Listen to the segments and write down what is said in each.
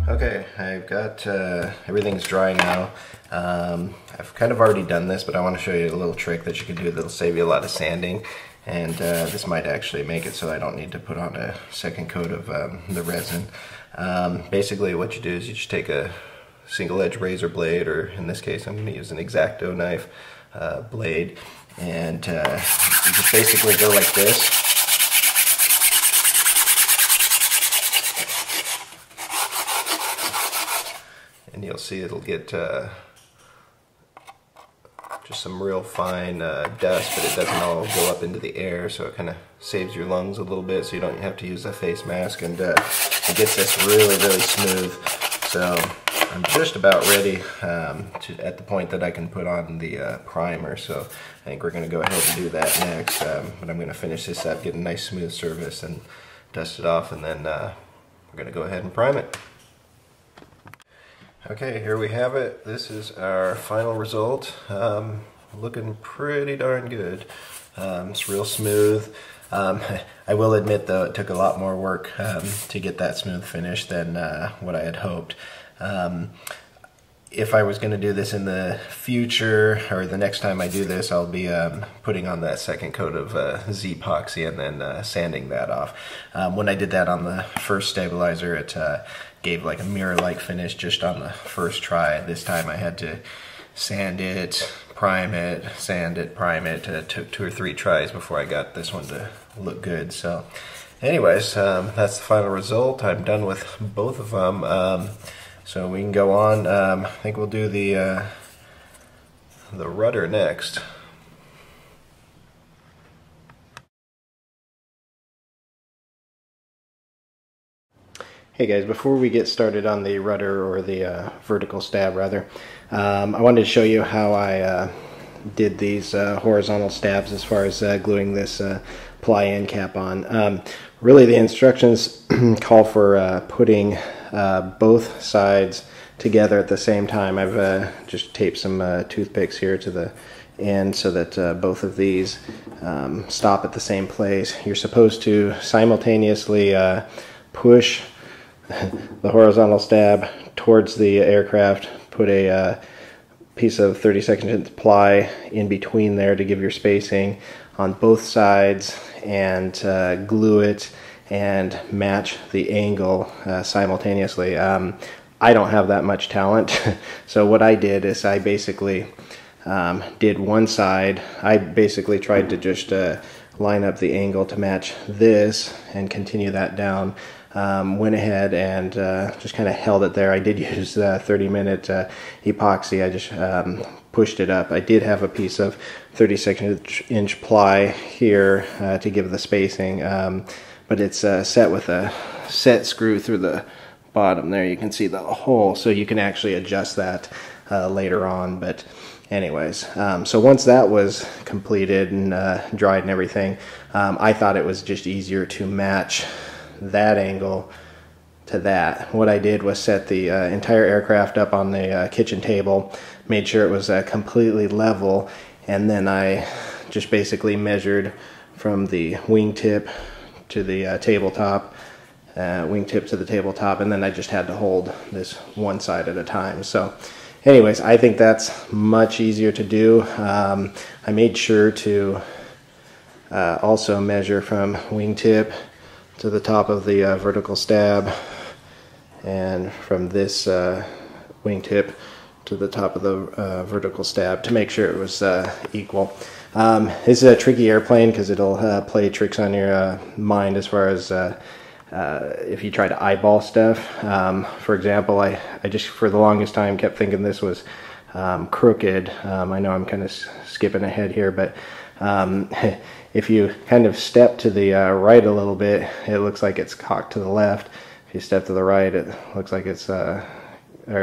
Okay, I've got everything's dry now. I've kind of already done this, but I want to show you a little trick that you can do that'll save you a lot of sanding, and this might actually make it so I don't need to put on a second coat of the resin. Basically what you do is you just take a single edge razor blade, or in this case I'm going to use an X-Acto knife blade, and you just basically go like this. And you'll see it'll get just some real fine dust, but it doesn't all go up into the air, so it kind of saves your lungs a little bit, so you don't have to use a face mask, and it gets this really, really smooth. So I'm just about ready at the point that I can put on the primer, so I think we're going to go ahead and do that next, but I'm going to finish this up, get a nice smooth surface, and dust it off, and then we're going to go ahead and prime it. Okay, here we have it. This is our final result. Looking pretty darn good. It's real smooth. I will admit though, it took a lot more work to get that smooth finish than what I had hoped. If I was going to do this in the future, or the next time I do this, I'll be putting on that second coat of Z-epoxy and then sanding that off. When I did that on the first stabilizer, it gave like a mirror-like finish just on the first try. This time I had to sand it, prime it, sand it, prime it. It took 2 or 3 tries before I got this one to look good. So anyways, that's the final result. I'm done with both of them. So we can go on. I think we'll do the rudder next. Hey guys, before we get started on the rudder, or the vertical stab rather, I wanted to show you how I did these horizontal stabs as far as gluing this Plea end cap on. Really the instructions call for putting both sides together at the same time. I've just taped some toothpicks here to the end so that both of these stop at the same place. You're supposed to simultaneously push the horizontal stab towards the aircraft, put a piece of 32nd ply in between there to give your spacing on both sides, and glue it and match the angle simultaneously. I don't have that much talent, so what I did is I basically did one side. I basically tried to just line up the angle to match this and continue that down. Went ahead and just kind of held it there. I did use 30-minute epoxy. I just pushed it up. I did have a piece of 32nd inch ply here to give the spacing, but it's set with a set screw through the bottom there. You can see the hole, so you can actually adjust that later on. But anyways, so once that was completed and dried and everything, I thought it was just easier to match that angle to that. What I did was set the entire aircraft up on the kitchen table, made sure it was completely level, and then I just basically measured from the wingtip to the tabletop, wingtip to the tabletop, and then I just had to hold this one side at a time. So anyways, I think that's much easier to do. I made sure to also measure from wingtip to the top of the vertical stab, and from this wingtip to the top of the vertical stab, to make sure it was equal. This is a tricky airplane because it'll play tricks on your mind as far as if you try to eyeball stuff. For example, I just for the longest time kept thinking this was crooked. I know I'm kind of skipping ahead here, but if you kind of step to the right a little bit, it looks like it's cocked to the left. If you step to the right, it looks like it's, or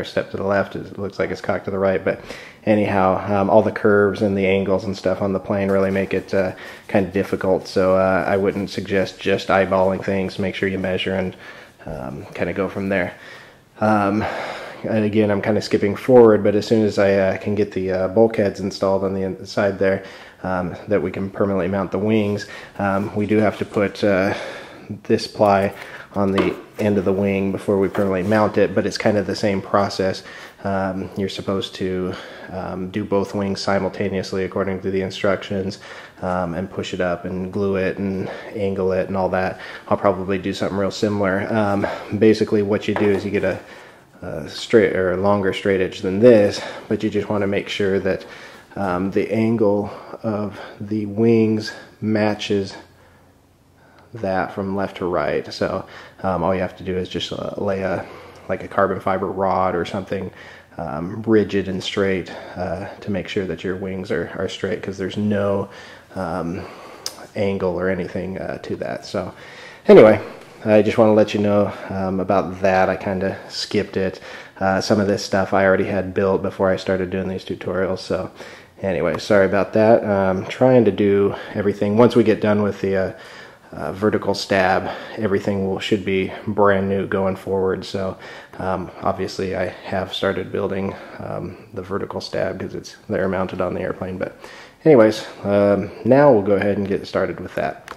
step to the left, it looks like it's cocked to the right. But anyhow, all the curves and the angles and stuff on the plane really make it kind of difficult. So I wouldn't suggest just eyeballing things. Make sure you measure and kind of go from there. You're and again, I'm kind of skipping forward, but as soon as I can get the bulkheads installed on the inside there, that we can permanently mount the wings, we do have to put this ply on the end of the wing before we permanently mount it, but it's kind of the same process. You're supposed to do both wings simultaneously according to the instructions, and push it up and glue it and angle it and all that. I'll probably do something real similar. Basically what you do is you get a straight or a longer straight edge than this, but you just want to make sure that the angle of the wings matches that from left to right. So all you have to do is just lay like a carbon fiber rod or something rigid and straight to make sure that your wings are straight, because there's no angle or anything to that. So anyway, I just want to let you know about that. I kind of skipped it. Some of this stuff I already had built before I started doing these tutorials. So anyway, sorry about that. I'm trying to do everything. Once we get done with the vertical stab, everything should be brand new going forward. So obviously I have started building the vertical stab because they're mounted on the airplane. But anyways, now we'll go ahead and get started with that.